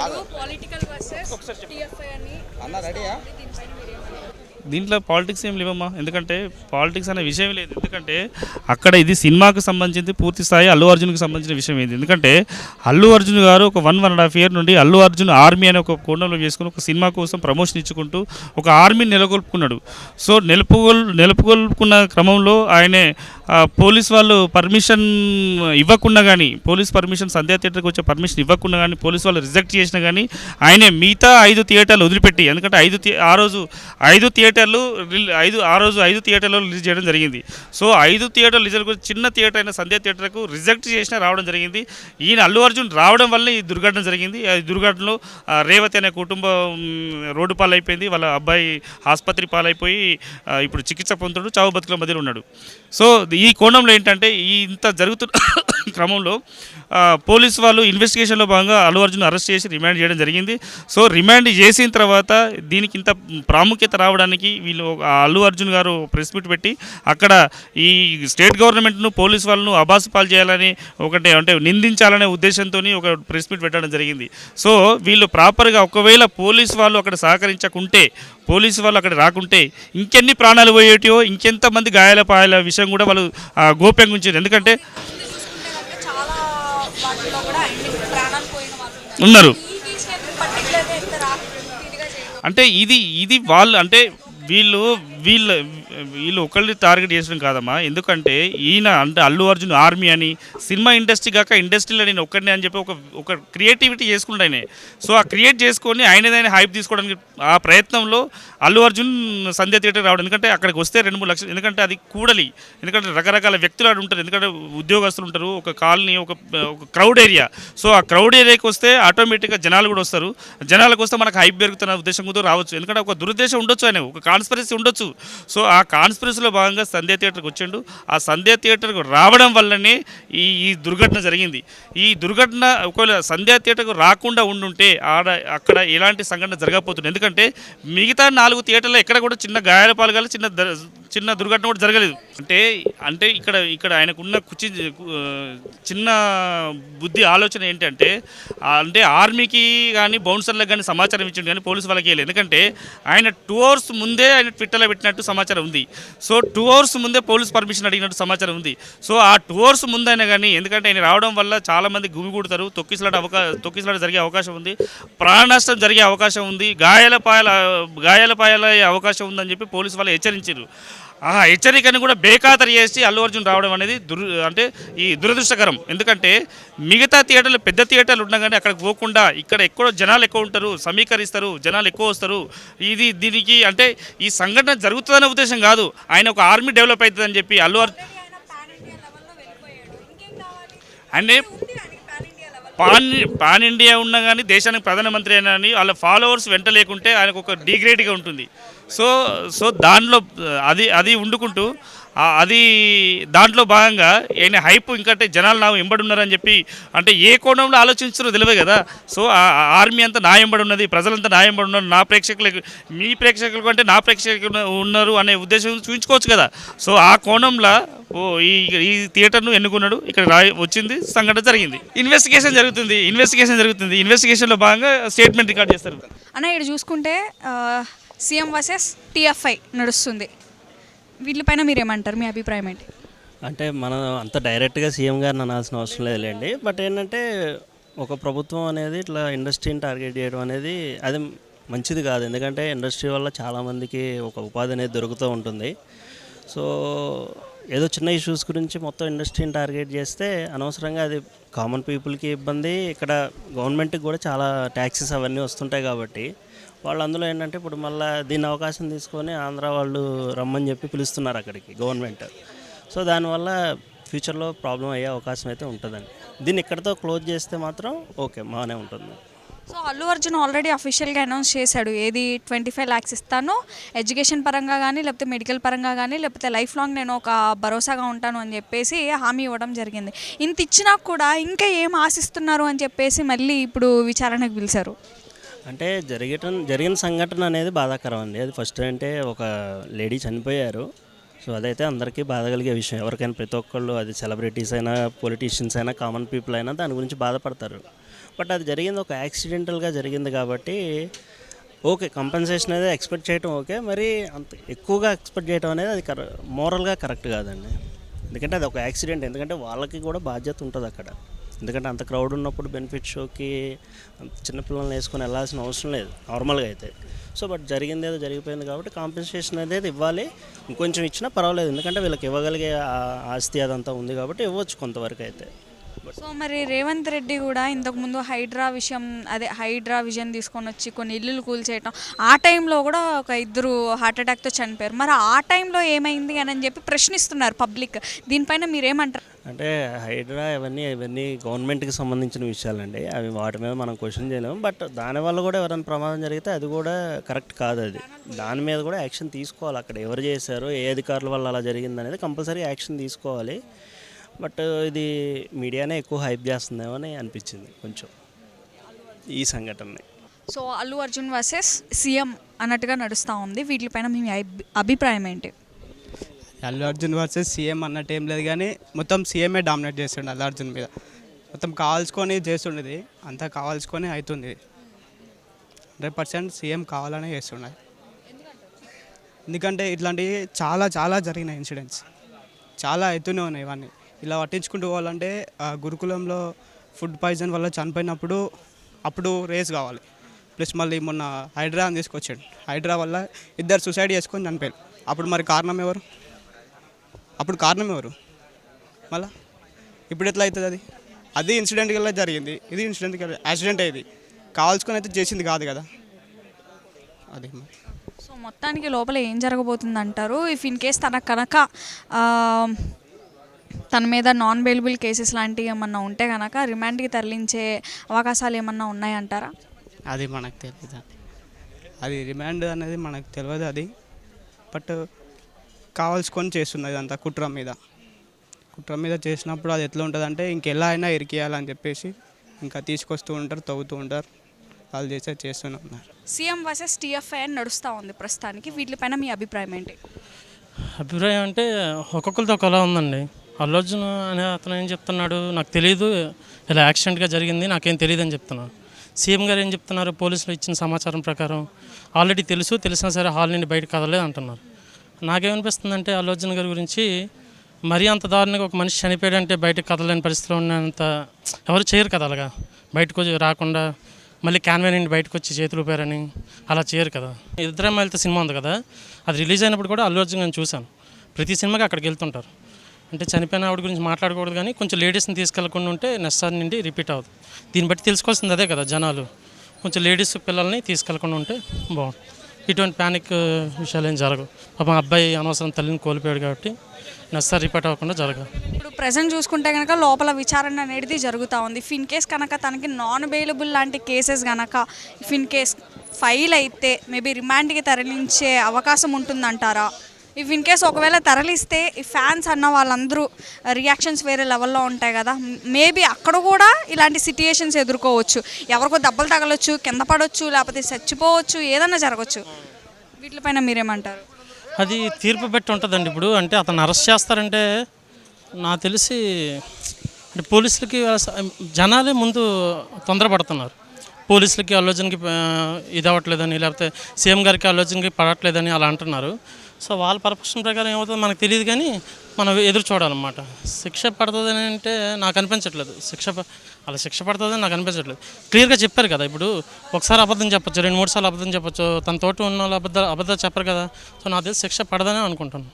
ఇప్పుడు political versus TFI అని అన్న రెడీయా? దీనిపైన మీరేమంటారు? దీంట్లో పాలిటిక్స్ ఏం లేవమ్మా. ఎందుకంటే పాలిటిక్స్ అనే విషయం లేదు. ఎందుకంటే అక్కడ ఇది సినిమాకు సంబంధించి పూర్తి స్థాయి అల్లు అర్జున్కి సంబంధించిన విషయం ఏంది. ఎందుకంటే అల్లు అర్జున్ గారు ఒక 1.5 year నుండి అల్లు అర్జున్ ఆర్మీ అనే ఒక కోణంలో చేసుకుని ఒక సినిమా కోసం ప్రమోషన్ ఇచ్చుకుంటూ ఒక ఆర్మీని నెలకొల్పుకున్నాడు. సో నెలకొల్పుకున్న క్రమంలో ఆయనే పోలీస్ వాళ్ళు పర్మిషన్ ఇవ్వకుండా కానీ, పోలీస్ పర్మిషన్ సంధ్యా థియేటర్కి వచ్చే పర్మిషన్ ఇవ్వకుండా కానీ, పోలీస్ వాళ్ళు రిజెక్ట్ చేసినా కానీ ఆయనే మిగతా 5 థియేటర్లు వదిలిపెట్టి, ఎందుకంటే ఆ రోజు 5 థియేటర్లు రిలీజ్ చేయడం జరిగింది. సో 5 థియేటర్లు రిజల్ట్ చిన్న థియేటర్ అయిన సంధ్యా థియేటర్కు రిజెక్ట్ చేసినా రావడం జరిగింది. ఈయన అల్లు అర్జున్ రావడం వల్ల ఈ దుర్ఘటన జరిగింది. ఈ దుర్ఘటనలో రేవతి అనే కుటుంబం రోడ్డు పాలైపోయింది. వాళ్ళ అబ్బాయి ఆసుపత్రి పాలైపోయి ఇప్పుడు చికిత్స పొందుతాడు, చావు బతుకుల మధ్యలో ఉన్నాడు. సో ఈ కోణంలో ఏంటంటే ఇంత జరుగుతున్న క్రమంలో పోలీసు వాళ్ళు ఇన్వెస్టిగేషన్లో భాగంగా అల్లు అర్జున్ అరెస్ట్ చేసి రిమాండ్ చేయడం జరిగింది. సో రిమాండ్ చేసిన తర్వాత దీనికి ఇంత ప్రాముఖ్యత రావడానికి వీళ్ళు అల్లు అర్జున్ గారు ప్రెస్ మీట్ పెట్టి అక్కడ ఈ స్టేట్ గవర్నమెంట్ను పోలీసు వాళ్ళను అబాసు పాలు చేయాలని అంటే నిందించాలనే ఉద్దేశంతో ఒక ప్రెస్ మీట్ పెట్టడం జరిగింది. సో వీళ్ళు ప్రాపర్గా ఒకవేళ పోలీసు వాళ్ళు అక్కడ సహకరించకుంటే, పోలీసు వాళ్ళు అక్కడ రాకుంటే ఇంకెన్ని ప్రాణాలు పోయేటివో, ఇంకెంతమంది గాయాల విషయం కూడా వాళ్ళు గోప్యంగా ఉంచారు. ఎందుకంటే చాలా వాటిలో కూడా ప్రాణాలు పోయిన వాళ్ళు ఉన్నారు. ఈ విషయాన్ని పర్టికులర్గా ఎంత ఇదిగా చేయడం అంటే ఇది వాళ్ళు అంటే వీళ్ళు ఒకళ్ళని టార్గెట్ చేసడం కాదమ్మా. ఎందుకంటే ఈయన అంటే అల్లు అర్జున్ ఆర్మీ అని సినిమా ఇండస్ట్రీ కాక ఇండస్ట్రీలో నేను ఒక్కడిని అని చెప్పి ఒక క్రియేటివిటీ చేసుకుంటా ఆయనే. సో ఆ క్రియేట్ చేసుకొని ఆయనదైనా హైప్ తీసుకోవడానికి ఆ ప్రయత్నంలో అల్లు అర్జున్ సంధ్య థియేటర్ రావడం. ఎందుకంటే అక్కడికి వస్తే 2-3 లక్షలు, ఎందుకంటే అది కూడలి, ఎందుకంటే రకరకాల వ్యక్తులు ఆడు ఉంటారు, ఎందుకంటే ఉద్యోగస్తులు ఉంటారు, ఒక కాలనీ, ఒక క్రౌడ్ ఏరియా. సో ఆ క్రౌడ్ ఏరియాకి వస్తే ఆటోమేటిక్గా జనాలు కూడా వస్తారు. జనాలకు వస్తే మనకు హైప్ పెరుగుతున్న ఉద్దేశం కూడా రావచ్చు. ఎందుకంటే ఒక దురుద్దేశం ఉండొచ్చు, ఆయన ఒక కాన్స్పిరసీ ఉండొచ్చు. సో ఆ కాన్స్పిరసీలో భాగంగా సంధ్యా థియేటర్కి వచ్చిండు. ఆ సంధ్యా థియేటర్కు రావడం వల్లనే ఈ దుర్ఘటన జరిగింది. ఈ దుర్ఘటన ఒకవేళ సంధ్యా థియేటర్కు రాకుండా ఉండుంటే అక్కడ ఎలాంటి సంఘటన జరగకపోతుంది. ఎందుకంటే మిగతా 4 థియేటర్లో ఎక్కడ కూడా చిన్న గాయాల పాల్గాలి, చిన్న దుర్ఘటన కూడా జరగలేదు. అంటే ఇక్కడ ఆయనకున్న చిన్న బుద్ధి ఆలోచన ఏంటంటే, అంటే ఆర్మీకి కానీ బౌన్సర్లకు కానీ సమాచారం ఇచ్చిండు కానీ పోలీసు వాళ్ళకి వెళ్ళలేదు. ఎందుకంటే ఆయన 2 hours ముందే ఆయన ట్విట్టర్లో పెట్టినట్టు సమాచారం ఉంది. సో 2 hours ముందే పోలీస్ పర్మిషన్ అడిగినట్టు సమాచారం ఉంది. సో ఆ 2 hours ముందైనా కానీ, ఎందుకంటే ఆయన రావడం వల్ల చాలామంది గుమిగూడతారు, తొక్కిసలాట జరిగే అవకాశం ఉంది, ప్రాణ నష్టం జరిగే అవకాశం ఉంది, గాయాల పాయాల అవకాశం ఉందని చెప్పి పోలీసు వాళ్ళు హెచ్చరించారు. ఆ హెచ్చరికను కూడా బేఖాతరు చేసి అల్లు అర్జున్ రావడం అనేది అంటే ఈ దురదృష్టకరం. ఎందుకంటే మిగతా థియేటర్లు, పెద్ద థియేటర్లు ఉన్నా కానీ అక్కడికి పోకుండా ఇక్కడ ఎక్కడో జనాలు ఎక్కువ ఉంటారు, సమీకరిస్తారు, జనాలు ఎక్కువ వస్తారు. దీనికి అంటే ఈ సంఘటన జరుగుతుందనే ఉద్దేశం కాదు, ఆయన ఒక ఆర్మీ డెవలప్ అవుతుందని చెప్పి అల్లు అర్జున్ ఆయన పాన్ ఇండియా లెవెల్లో వెళ్ళిపోయాడు. ఇంకేం కావాలి? అంటే ఉంది ఆయనకి pan India level. Pan India ఉన్నా కానీ, దేశానికి ప్రధానమంత్రి అయినా కానీ వాళ్ళ ఫాలోవర్స్ వెంట లేకుంటే ఆయనకు ఒక డిగ్రేడ్గా ఉంటుంది. సో దాంట్లో అది వండుకుంటూ దాంట్లో భాగంగా ఆయన హైప్ ఇంకంటే జనాలు నా ఎంబడున్నారని చెప్పి, అంటే ఏ కోణంలో ఆలోచించారో తెలియదు కదా. సో ఆ ఆర్మీ అంతా నా ఎంబడి ఉన్నది, ప్రజలంతా నా ఎంబడి ఉన్నారు, నా ప్రేక్షకులకు, మీ ప్రేక్షకులకు అంటే నా ప్రేక్షకులు ఉన్నారు అనే ఉద్దేశం చూపించుకోవచ్చు కదా. సో ఆ కోణంలో ఈ థియేటర్ను ఎన్నుకున్నాడు. ఇక్కడ వచ్చింది, సంఘటన జరిగింది, ఇన్వెస్టిగేషన్ జరుగుతుంది. ఇన్వెస్టిగేషన్లో భాగంగా స్టేట్మెంట్ రికార్డ్ చేస్తారు. అన్న ఇక్కడ చూసుకుంటే సీఎం వర్సెస్ టిఎఫ్ఐ నడుస్తుంది. వీళ్ళపైన మీరేమంటారు? మీ అభిప్రాయం ఏంటి? అంటే మనం అంత డైరెక్ట్గా సీఎం గారిని అనాల్సిన అవసరం లేదులేండి. బట్ ఏంటంటే ఒక ప్రభుత్వం అనేది ఇట్లా ఇండస్ట్రీని టార్గెట్ చేయడం అనేది అది మంచిది కాదు. ఎందుకంటే ఇండస్ట్రీ వల్ల చాలామందికి ఒక ఉపాధి అనేది దొరుకుతూ ఉంటుంది. సో ఏదో చిన్న ఇష్యూస్ గురించి మొత్తం ఇండస్ట్రీని టార్గెట్ చేస్తే అనవసరంగా అది కామన్ పీపుల్కి ఇబ్బంది. ఇక్కడ గవర్నమెంట్కి కూడా చాలా ట్యాక్సెస్ అవన్నీ వస్తుంటాయి కాబట్టి వాళ్ళు అందులో ఏంటంటే ఇప్పుడు మళ్ళీ దీన్ని అవకాశం తీసుకొని ఆంధ్ర వాళ్ళు రమ్మని చెప్పి పిలుస్తున్నారు అక్కడికి గవర్నమెంట్. సో దానివల్ల ఫ్యూచర్లో ప్రాబ్లం అయ్యే అవకాశం అయితే ఉంటుందండి. దీన్ని ఇక్కడితో క్లోజ్ చేస్తే మాత్రం ఓకే, బాగానే ఉంటుంది. సో అల్లు అర్జున్ ఆల్రెడీ అఫీషియల్గా అనౌన్స్ చేశాడు, ఏది 25 lakhs ఇస్తాను, ఎడ్యుకేషన్ పరంగా కానీ, లేకపోతే మెడికల్ పరంగా కానీ, లేకపోతే లైఫ్ లాంగ్ నేను ఒక భరోసాగా ఉంటాను అని చెప్పేసి హామీ ఇవ్వడం జరిగింది. ఇంత ఇచ్చినా కూడా ఇంకా ఏం ఆశిస్తున్నారు అని చెప్పేసి మళ్ళీ ఇప్పుడు విచారణకు పిలిచారు. అంటే జరిగిన సంఘటన అనేది బాధాకరం అండి. అది ఫస్ట్ అంటే ఒక లేడీ చనిపోయారు. సో అదైతే అందరికీ బాధ కలిగే విషయం. ఎవరికైనా ప్రతి ఒక్కళ్ళు, అది సెలబ్రిటీస్ అయినా, పొలిటీషియన్స్ అయినా, కామన్ పీపుల్ అయినా దాని గురించి బాధపడతారు. బట్ అది జరిగింది ఒక యాక్సిడెంటల్గా జరిగింది కాబట్టి ఓకే, కంపెన్సేషన్ అనేది ఎక్స్పెక్ట్ చేయడం ఓకే, మరి అంత ఎక్కువగా ఎక్స్పెక్ట్ చేయడం అనేది అది మోరల్గా కరెక్ట్ కాదండి. ఎందుకంటే అది ఒక యాక్సిడెంట్, ఎందుకంటే వాళ్ళకి కూడా బాధ్యత ఉంటుంది అక్కడ. ఎందుకంటే అంత క్రౌడ్ ఉన్నప్పుడు బెనిఫిట్ షోకి చిన్నపిల్లల్ని వేసుకొని వెళ్ళాల్సిన అవసరం లేదు నార్మల్గా అయితే. సో బట్ జరిగింది ఏదో జరిగిపోయింది కాబట్టి కాంపెన్సేషన్ అనేది ఇవ్వాలి. ఇంకొంచెం ఇచ్చినా పర్వాలేదు, ఎందుకంటే వీళ్ళకి ఇవ్వగలిగే ఆస్తి అదంతా ఉంది కాబట్టి ఇవ్వచ్చు కొంతవరకు అయితే. సో మరి రేవంత్ రెడ్డి కూడా ఇంతకుముందు హైడ్రా విజన్ తీసుకొని వచ్చి కొన్ని ఇల్లులు కూల్చేయటం, ఆ టైంలో కూడా ఒక 2 హార్ట్ అటాక్తో చనిపోయారు. మరి ఆ టైంలో ఏమైంది అని చెప్పి ప్రశ్నిస్తున్నారు పబ్లిక్. దీనిపైన మీరేమంటారు? అంటే హైడ్రా ఇవన్నీ గవర్నమెంట్కి సంబంధించిన విషయాలండి, అవి వాటి మీద మనం క్వశ్చన్ చేయలేము. బట్ దానివల్ల కూడా ఎవరైనా ప్రమాదం జరిగితే అది కూడా కరెక్ట్ కాదు. అది దాని మీద కూడా యాక్షన్ తీసుకోవాలి. అక్కడ ఎవరు చేశారో, ఏ అధికారుల వల్ల అలా జరిగింది అనేది కంపల్సరీ యాక్షన్ తీసుకోవాలి. బట్ ఇది మీడియానే ఎక్కువ హైప్ చేస్తుందేమో అని అనిపించింది కొంచెం ఈ సంఘటనని. So Allu Arjun versus CM అన్నట్టుగా నడుస్తూ ఉంది. వీటిపైన మీ అభిప్రాయం ఏంటి? అల్లు అర్జున్ వర్సెస్ సీఎం అన్నట్టు ఏం లేదు, కానీ మొత్తం సీఎంఏ డామినేట్ చేస్తుండే అల్లు అర్జున్ మీద. మొత్తం కావాల్సుకొని చేస్తుండేది, అంతా కావాల్సుకొని అవుతుంది. 100% సీఎం కావాలనే చేస్తుండే. ఎందుకంటే ఇట్లాంటివి చాలా చాలా జరిగినాయి ఇన్సిడెంట్స్, చాలా అవుతూనే ఉన్నాయి. ఇవన్నీ ఇలా పట్టించుకుంటూ పోవాలంటే గురుకులంలో ఫుడ్ పాయిజన్ వల్ల చనిపోయినప్పుడు అప్పుడు రేస్ కావాలి. ప్లస్ మళ్ళీ మొన్న హైడ్రా అని తీసుకొచ్చాడు, హైడ్రా వల్ల 2 సూసైడ్ చేసుకొని చనిపోయారు. అప్పుడు మరి కారణం ఎవరు? మళ్ళీ ఇప్పుడు ఎట్లా అవుతుంది? అది ఇన్సిడెంట్ వల్ల జరిగింది, ఇది ఇన్సిడెంట్ యాక్సిడెంట్ అయ్యేది, కావాల్సుకొని అయితే చేసింది కాదు కదా అది. సో మొత్తానికి లోపల ఏం జరగబోతుంది అంటారు? ఇఫ్ ఇన్ కేస్ కనుక తన మీద నాన్ బెయిలబుల్ కేసెస్ లాంటివి ఏమన్నా ఉంటే కనుక రిమాండ్కి తరలించే అవకాశాలు ఏమన్నా ఉన్నాయంటారా? అది మనకు తెలియదు, అది రిమాండ్ అనేది మనకు తెలియదు. అది బట్ కావాల్సుకొని చేస్తున్నది అంతా కుట్ర మీద చేసినప్పుడు అది ఎట్లా ఉంటుంది అంటే ఇంకెలా అయినా ఇరికేయాలని చెప్పేసి ఇంకా తీసుకొస్తూ ఉంటారు, తవ్వుతూ ఉంటారు, వాళ్ళు చేస్తూనే ఉన్నారు. సీఎం వర్సెస్ టీఎఫ్ఐ అని నడుస్తూ ఉంది ప్రస్తుతానికి. వీటిపైన మీ అభిప్రాయం ఏంటి? అభిప్రాయం అంటే ఒక్కొక్కరితో ఒకలా ఉందండి. అల్లు అర్జున్ అనే అతను ఏం చెప్తున్నాడు, నాకు తెలియదు, ఇలా యాక్సిడెంట్గా జరిగింది, నాకేం తెలియదు అని చెప్తున్నాడు. సీఎం గారు ఏం చెప్తున్నారు, పోలీసులు ఇచ్చిన సమాచారం ప్రకారం ఆల్రెడీ తెలిసినా సరే హాల్ నుండి బయట కదలేదు అంటున్నారు. నాకేమనిపిస్తుందంటే అల్లు అర్జున్ గారి గురించి మరీ అంత దారుణంగా ఒక మనిషి చనిపోయాడంటే బయటకు కదలేని పరిస్థితిలో ఉన్నంత ఎవరు చేయరు కదా. అలాగా బయటకు రాకుండా మళ్ళీ క్యాన్వే నుండి బయటకు వచ్చి చేతులు ఊపారని అలా చేయరు కదా. ఇద్దరు అమ్మాయిలతో సినిమా ఉంది కదా, అది రిలీజ్ అయినప్పుడు కూడా అల్లు అర్జున్ నేను చూశాను. ప్రతి సినిమాకి అక్కడికి వెళ్తుంటారు. అంటే చనిపోయిన ఆవిడ గురించి మాట్లాడకూడదు, కానీ కొంచెం లేడీస్ని తీసుకెళ్లకుండా ఉంటే నెక్స్ట్ సారి నుండి రిపీట్ అవుతుంది. దీన్ని బట్టి తెలుసుకోవాల్సింది అదే కదా జనాలు, కొంచెం లేడీస్ పిల్లల్ని తీసుకెళ్లకుండా ఉంటే బాగుంటుంది. ఇటువంటి ప్యానిక్ విషయాలు ఏం జరగవు. పాపం అబ్బాయి అనవసరం తల్లిని కోల్పోయాడు కాబట్టి నెక్స్ట్ సారి రిపీట్ అవ్వకుండా జరగదు. ఇప్పుడు ప్రజెంట్ చూసుకుంటే కనుక లోపల విచారణ అనేది జరుగుతూ ఉంది. ఇఫ్ ఇన్ కేస్ కనుక తనకి నాన్ బెయిలబుల్ లాంటి కేసెస్ కనుక ఇఫ్ ఇన్ కేస్ ఫైల్ అయితే మేబీ రిమాండ్కి తరలించే అవకాశం ఉంటుందంటారా? ఇఫ్ ఇన్ కేస్ ఒకవేళ తరలిస్తే ఈ ఫ్యాన్స్ అన్న వాళ్ళందరూ రియాక్షన్స్ వేరే లెవెల్లో ఉంటాయి కదా, మేబీ అక్కడ కూడా ఇలాంటి సిట్యుయేషన్స్ ఎదుర్కోవచ్చు. ఎవరికో దెబ్బలు తగలొచ్చు, కింద పడవచ్చు, లేకపోతే చచ్చిపోవచ్చు, ఏదన్నా జరగచ్చు. వీటిపైన మీరేమంటారు? అది తీర్పు పెట్టి ఉంటుందండి. ఇప్పుడు అంటే అతను అరెస్ట్ చేస్తారంటే నాకు తెలిసి అంటే పోలీసులకి జనాలే ముందు తొందరపడుతున్నారు. పోలీసులకి అల్లు అర్జున్కి ఇది అవ్వట్లేదని, లేకపోతే సీఎం గారికి అల్లు అర్జున్కి పడట్లేదని అలా అంటున్నారు. సో వాళ్ళ పర్పషన్ ప్రకారం ఏమవుతుందో మనకు తెలియదు, కానీ మనం ఎదురు చూడాలన్నమాట. శిక్ష పడుతుందని అంటే నాకు అనిపించట్లేదు, అలా శిక్ష పడుతుందని నాకు అనిపించట్లేదు. క్లియర్గా చెప్పారు కదా. ఇప్పుడు ఒకసారి అబద్ధం చెప్పొచ్చు, 2-3 సార్లు అబద్ధం చెప్పొచ్చు, తన తోటి ఉన్న వాళ్ళు అబద్ధాలు చెప్పరు కదా. సో నాకు తెలిసి శిక్ష పడదని అనుకుంటున్నాను.